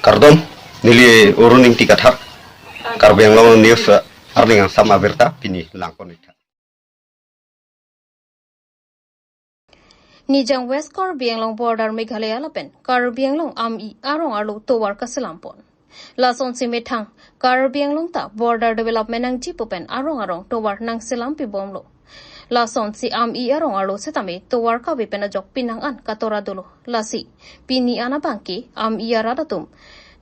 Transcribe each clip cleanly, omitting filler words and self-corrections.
Kardom nili uruning tikathar Karbi Anglong news arning sama berta pini langkonita. Nijang West Karbi Anglong border Meghalaya lapen Karbi Anglong ami arong arlo towar kaselampon. Lason si metang Karbi Anglong ta border development ang jipupen arong towar nang selampi bomlo. Lason si ami arong arlo setame towar kawi penajok pinangan katoradulo. Lasi pini anabangki ami aradatum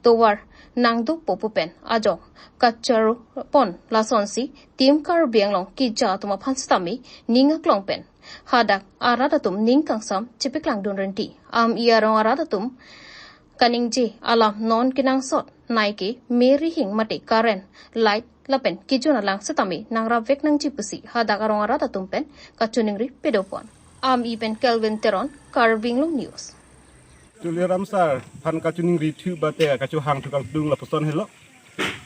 towar nang duk popupen ajok kacharu pon lason si tim Karbi Anglong kija tuma panstami ninga klongpen. Hadak aradatum ningkangsam cipiklang dunrenti iarong aradatum kaningji alam non kinangsot naiki meri hing mati karen light lapen kijuna lang setami nang ravek nang cipusi hadak arong aradatum pen kacuningri pedopon pen Kelvin Teron Karbi Anglong News Tuli ramsar pan kacuningri tu bate kacu hang tukang dung lapuson hello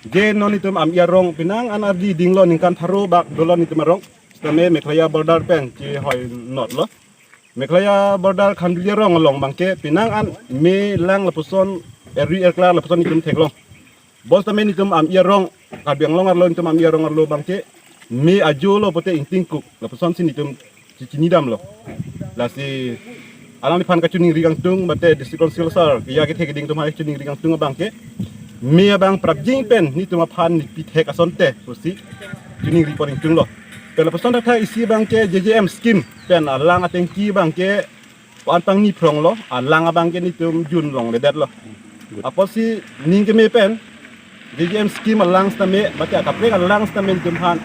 je non itum iarong pinang anardi dinglo ningkan tharo bak dolon itum arong Kami Meghalaya border pen ci hoy not lo. Meghalaya border khandulia rong long bangke pinang an me lang lapuson eri erklar lapuson itum teklong. Bos tame itum rong Karbi Anglong arlo itum rong arlo bangke me ajo lo pote intingkuk lapuson sin itum cinidam lo. Lasi alang di pan kacuning rigang tung bate district council sar ya ke ding tum hai cuning rigang tung bangke me abang prabjing pen ni tum pan pithek asonte pusi cuning reporting tung lo. Pela person datang isi bangke JJM scheme pen alang atengki bangke pantang ni prong lo alang bangke ni tum jun long ledat lo apa si ning me pen JJM scheme alang stame baca kapre alang stame tum han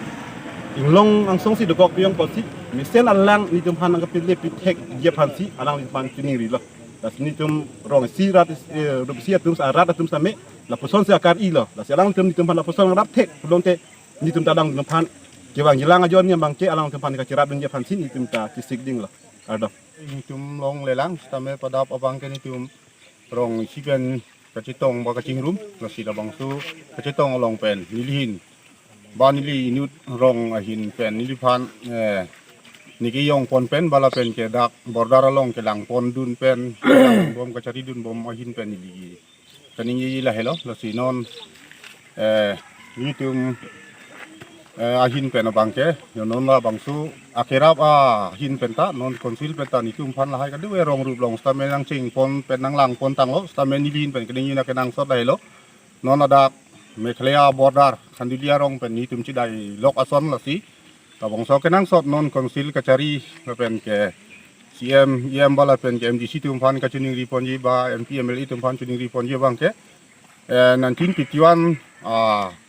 inglong angsong si dokok piang posi misen alang ni tum han ang kapile pitek je pansi alang ni pan tuning ri lo das ni tum rong si rat rupsia tum rat tum stame la person si akar i lo la alang tum ni tum han la person rap tek lonte ni tum tadang tum han Kewang jilang ajon ni bangke alang tempat kacirap dengan fansin itu minta kisik ding lah. Ada. Ini long lelang, sampai pada apa bangke ni rong sikan kacitong baka cingrum, nasi dabang su kacitong long pen nilihin. Ban nili inut rong ahin pen nilipan niki yong pon pen bala pen ke dak bordar long ke lang pon dun pen bom kacari dun bom ahin pen nili. Kaningi lah hello, nasi non ini ahin pen bangke non la bangsu akhirap ahin penta non konsil penta ni tumpan lahai kadu rong rup long stamen nang cing pon pen nang lang pon tang lo stamen nilin pen keding ina kenang sot dai lo non ada Meghalaya border kandulia rong pen ni tum cidai lok ason la si ta bangso kenang sot non konsil kacari pen ke CM bala pen ke MDC tumpan kacuning ripon ji ba MP MLE tumpan cuning ripon ji bangke 1951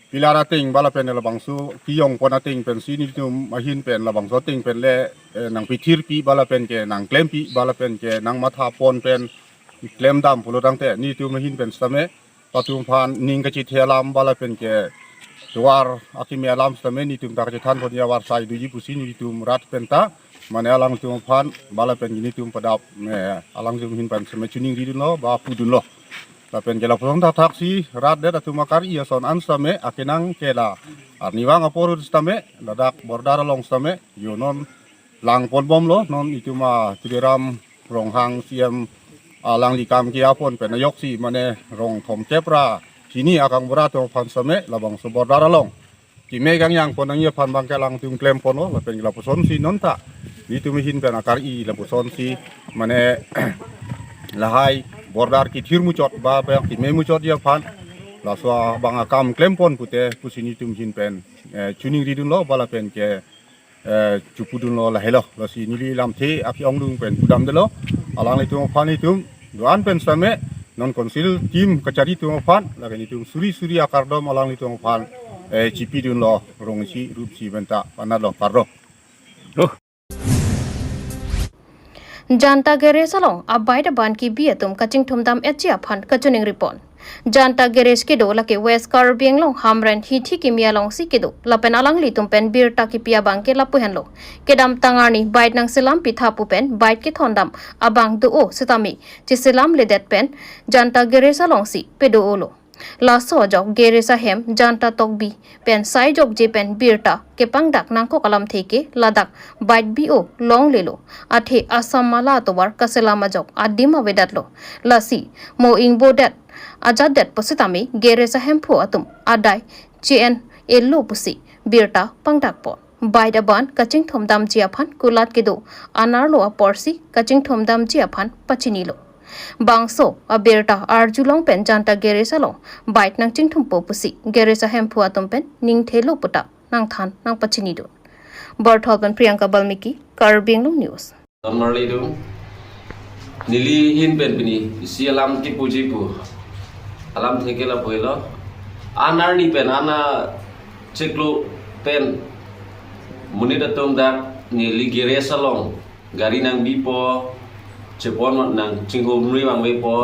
Pilara ting bala pen la bangsu kiyong pona ting pen sini tum ahin pen la bangso ting pen le nang pitir pi bala pen ke nang klem pi bala pen ke nang matha pon pen klem dam pulo dang te ni tum ahin pen stame patum phan ning ka chi thelam bala pen ke duar akimi alam stame ni tum tak than pon ya war sai duji pusi ni tum rat penta mane alang tum phan bala pen ni tum padap alang tum hin pen stame chuning ri dun lo ba pudun lo Tapen kela pulong tak si rat deda tu makar iya son an stame akinang kela arniwang apor stame dadak bordar long stame yonon lang pon bom lo non itu ma tiram rong hang siam alang likam ki apon penayok si mane rong thom cepra sini akang berat to pan stame labang so bordar long kime gang yang ponang iya pan bangke lang tum klem pono lapen kela puson si non ta itu mihin pen akar i la puson si mane lahai bordar ki thir mucot ba pa ki me mucot ya phan la swa bang akam klempon pute pusini tum hin pen chuning ridun lo bala pen ke chupudun lo la helo la si nili lam the aki ong lung pen pudam de lo alang le tum phan ni tum duan pen same non konsil tim kacari tum phan la ni tum suri akar dom alang le tum phan chipi dun lo rong si rup si benta panalo parro Janta Geres along abai da ban ki biatum kaching thumdam etchia phan kachuning ripon Janta Geres kido lake West Karbi Anglong hamran hithi ki mialong si kido lapen alang litum pen bir ta ki pia bangke lapuhen lo kedam tangani bait nang selam pithapu pen bait ki thondam abang du o sitami chi selam ledet pen Janta Geres along si pedo olo Laso jok geresa hem janta tokbi pen sai jok je pen birta ke pangdak nangko kalam theke ladak bite bio long lelo athe asam mala towar kaselama jok adima vedatlo lasi mo ing bodat ajadat positami geresa hempo atum adai cn elo pusi birta pangdakpon baida ban kaching thomdam jiaphan kulat kido anarlo aporsi kaching thomdam jiaphan pachinilo bangso abirta arjulong pen janta geresa long bait nang chingthum po pusi geresa hempo atum pen ning thelo puta nang than nang pachinido Bartholban Priyanka Balmiki Karbi Anglong News Normally do nili hin pen bini si alam ki puji pu alam theke la poilo anar ni pen ana cheklo pen munida tom da nili geresa long gari nang bipo cepon nang cingho mri wang we po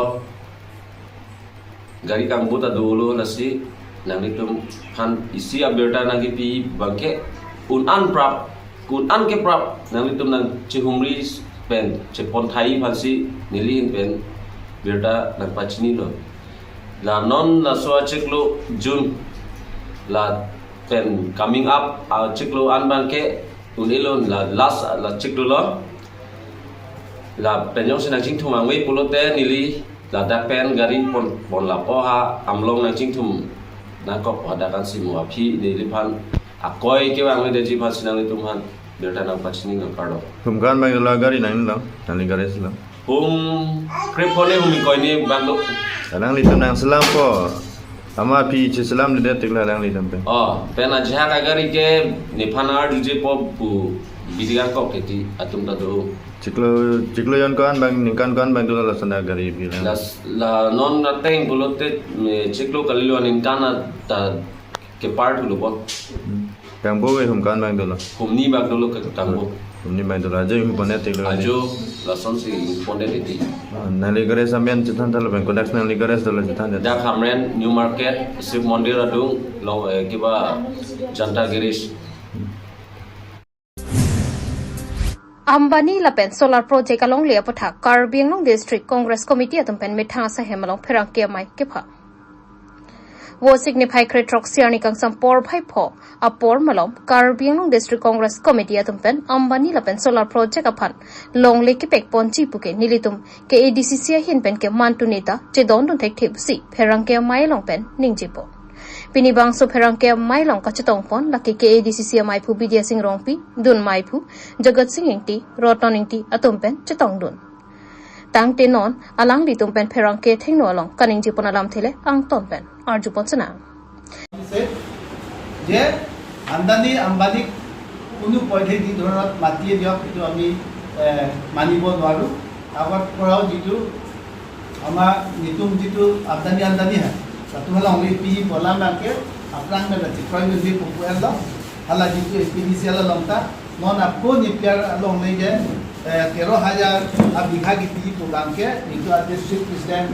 gari kang buta dulu nasi nang nitum han isi aberta nang pi bangke un an ke prap nang nitum nang cihumri pen cepon thai phansi nili pen berta nang pachini lo la non la so cheklo jun la pen coming up cheklo an bangke un elon la last la cheklo lo la penyong sinang ching thum ang wei pulote nili la da pen gari pon la poha amlong nang ching thum na kop ada kan si mua phi nili phan akoi ke wang de ji phan sinang ni tum han berta nang pachini nang kardo Humkan bang la gari nang lang nang gari selam krepone koi ni banglo nang litum nang selam po ama pi che selam de tikla nang litum pe pena jha ka gari ke ni phanar je po bu bidiga kop keti atum da do ciklo yon kan bang ningkan kan bang la sana gari pi la non na teng bulote ciklo kalilo ningkana ta ke part lu po bang bo we humkan bang dola humni bag dulu ke tambo ni bang dola je hum pone tikla ajo la son si ponde deti nang li gari samyan chitan tal bang kodak nang li gari dola chitan da khamren new market shiv mondir adu lo kiba janta girish Ambani lapen solar project along lea patha Karbi Anglong District Congress Committee atum pen mitha sa hemalong pherang kia mai kepha wo signify kretrok siani kang sampor phai pho apor malom Karbi Anglong District Congress Committee atum pen Ambani lapen solar project aphan long le ki pek ponchi puke nilitum ke ADCC hin pen ke mantu neta che don don thek thep si pherang kia mai long pen ningjipo Pinibang so pherang ke mai long ka chetong pon la ke ADCC mai phu Bidya Singh Rongpi dun mai phu Jagat Singh Ingti Roton Ingti atum pen chetong dun tang te non alang di tum pen pherang ke thengno along kaning jipon alam thile ang ton pen arju pon sana je ambani কোনো পদ্ধতি দি ধৰণত মাটিয়ে দিয়ক কিন্তু আমি মানিব নোৱাৰো আগত পৰাও যিটো আমাৰ নিতুম যিটো আমদানি হয় তাতো হল আমি পি বলা মাকে আপোনাক মেলা চিত্ৰই দি পপুয়াৰ ল হালা যিটো এপিডিসিএল লংতা নন আপকো নিপিয়াৰ লং লৈ যে 13,000 বিঘা की पी प्रोग्राम के नितो डिस्ट्रिक्ट प्रेसिडेंट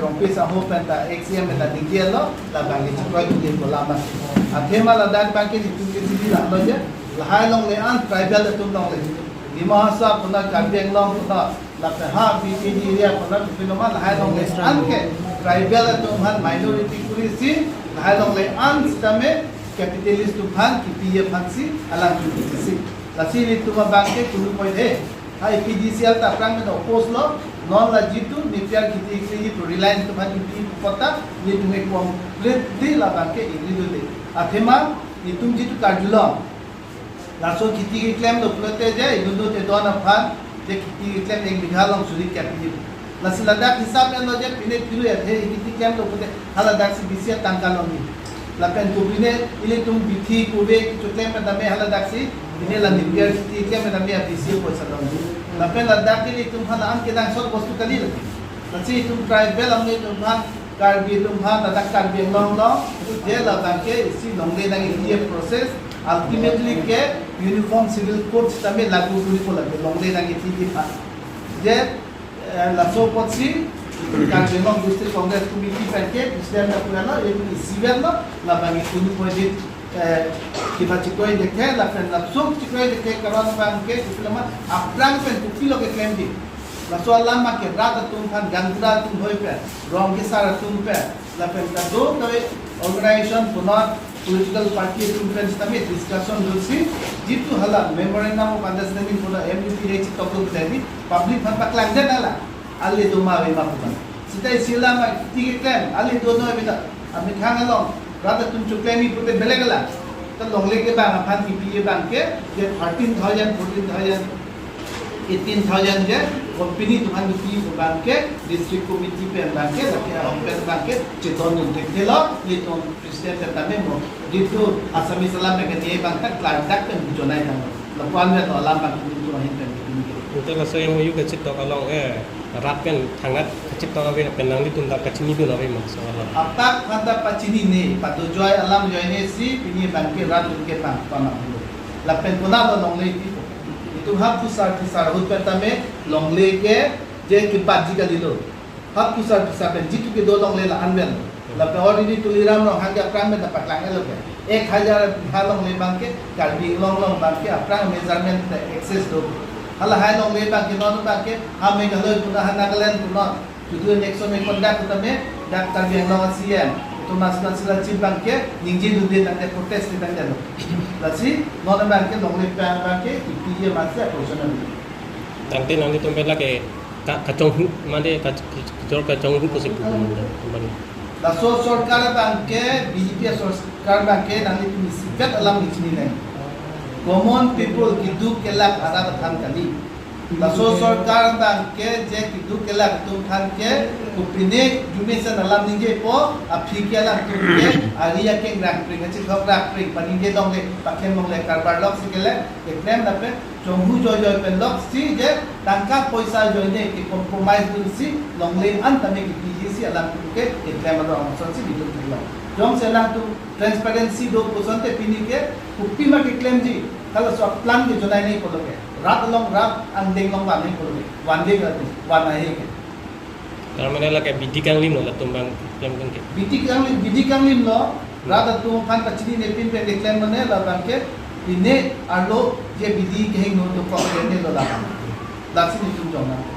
रोंपे साहो पेंता एक्सएम मेला दिगियल ला बांगे चित्रय di bola ma athema la dan banke nitu ke sidi la lo je lahai long le an tribal tum long le di mahasa puna Karbi Anglong puna la ha BPD area puna phinoma lahai long le an ke tribal tum han minority kurisi lahai long le an stame capitalist tum han ki piye phansi alam ki si la sini tuma banke kunu poi he ha PDCL ta prang me oppose lo non la jitu nuclear kiti kiti to reliance tum han ki pota ni tume completely la banke igri de athema ni tum jitu karjulo la so kiti ki claim lo plote je idundo te don afan je kiti ki claim ek bigha long suri capital la silada hisab me lo je pine piru ya the kiti claim lo plote hala dak si bisia tangkalong ni la pen ko bine ile tum bithi ko be to claim me dame hala dak si bine la nuclear kiti claim me dame bisia ko salong la pen la dak ni tum hala am ke dang sot bostu kali la si tum tribal am ni tum han Karbi tum han da Karbi Anglong lo je la banke isi longde dang ye process ultimately ke uniform civil code system में लागू होने को लगे लॉन्गले ना की थी था जे लासो पक्षी Karbi Anglong डिस्ट्रिक्ट कांग्रेस कमिटी पैके प्रेसिडेंट का पूरा ना ये सीवेल ना लाबांगे कुनी पॉइंट कि बात कोई देखे लाफेन लासो कोई देखे करवाना बांगे इसलिए अप्रांग पे कुछ लोग के क्लेम दी लासो अल्लाह मा के रात तुम खान गंदा तुम होई पे रॉन्ग के सारा तुम पे लाफेन का दो कवे ऑर्गेनाइजेशन पुनः political party conference tami discussion dulsi jitu hala memorandum of understanding puna MDP rechi tokul tadi public phan paklang den ala alle duma we ma putan Sitai silam tiga klem, alih dono bina. Ami khang along, rata tum cuklemi pute belegala. Kan longle ke bang, aphan kipi bang ke, je 13,000, 14,000, 18,000 je, company tuhan kipi bang ke, district committee pe bang ke, laki orang pe bang ke, ceton untuk telo, liton presiden tertame mo. Gitu asami salam pe ke bang kan klandak pe bujonai dang. Lakuan pe alam bang itu ahin pe. Itu lah saya mau juga cerita kalau rat kan hangat cerita nabi penang di tunda kacini tu nabi masalah. Atak kanda pacini ne, patu joy alam joy ne si pini bangke rat unke pang pamak dulu. Lapen kuna to longle itu hak pusar hut pertame longle ke je kipat jika dilo. Hak pusar pen jitu ke do longle la anbel. Lapen ordini tuliram no hangga pram me dapat langai loke. 1,000 halong le bangke Karbi Anglong bangke aprang measurement access do. Halah hai long le bangke non bangke ha me galoi puna Nagaland puna jutu nexo me kondak utame dak Karbi Anglong CM itu maskan sila chip bangke ningji dudin nang protest di tanggal lasi non bangke long le bangke ipiye masya professional Nanti tu bela ke kacung mana kacung hu posisi kembali. Laso sorkar bangke BJP sorkar bangke nanti tu sikat alam di sini nih. Common people kidu kelak ada than kali. Laso sorkar bangke je kidu kelak tu than ke kupine jumesan alam ninje po Afrika lah tu ke aria ke grand prix ngacik grand prix paninje dong le pakai mong le karbar lok sikele ekrem dapat jonghu joy pen lok si je tangka poisa joy ne ke compromise tu si long le antame ki PGC alam tu ke ekrem ro amson si bidu tu jong senang tu transparency do posante pini ke kupi ma ke claim ji kalau soal plan ke jonai ni ko ke rat long andeng long ban ni ko ke one day ke one ahe ke Kalau mana lah kayak bidikan lim lah tumbang klaim kan ke. bidik kang lim lo rada tu kan kacini ne pin pe declare mane la bangke ine arlo je bidik heng no to ko ne lo la. That's it,